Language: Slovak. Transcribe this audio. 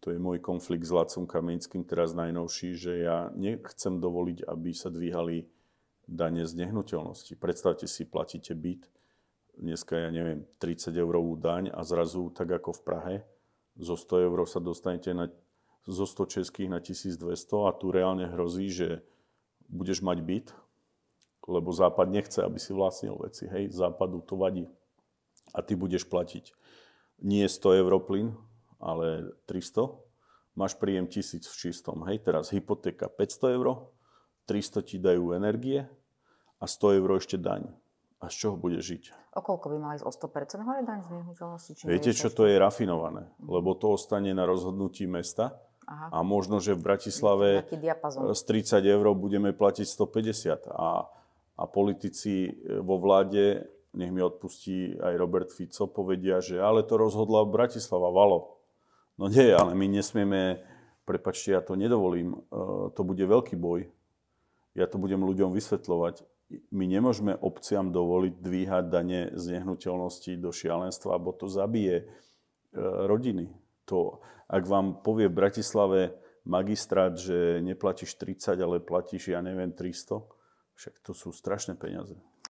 to je môj konflikt s Lacom Kamenickým, teraz najnovší, že ja nechcem dovoliť, aby sa dvíhali dane z nehnuteľnosti. Predstavte si, platíte byt, dneska, ja neviem, 30 eurovú daň a zrazu, tak ako v Prahe, zo 100 eur sa dostanete zo 100 českých na 1200 a tu reálne hrozí, že budeš mať byt, lebo Západ nechce, aby si vlastnil veci. Hej, Západu to vadí. A ty budeš platiť nie 100 eur plyn, ale 300. Máš príjem 1000 v čistom. Hej, teraz hypotéka 500 eur, 300 ti dajú energie a 100 eur ešte daň. A z čoho bude žiť? O koľko by mali ísť? O 100% hore daň z nehnuteľnosti? Viete, čo to je rafinované? Lebo to ostane na rozhodnutí mesta. Aha. A možno, že v Bratislave z 30 eur budeme platiť 150. A politici vo vláde, nech mi odpustí aj Robert Fico, povedia, že ale to rozhodla Bratislava, Valo. No nie, ale my nesmieme, prepáčte, ja to nedovolím, to bude veľký boj. Ja to budem ľuďom vysvetľovať. My nemôžeme obciam dovoliť dvíhať dane z nehnuteľnosti do šialenstva, alebo to zabije rodiny. To, ak vám povie v Bratislave magistrát, že neplatíš 30, ale platíš, ja neviem, 300, však to sú strašné peniaze.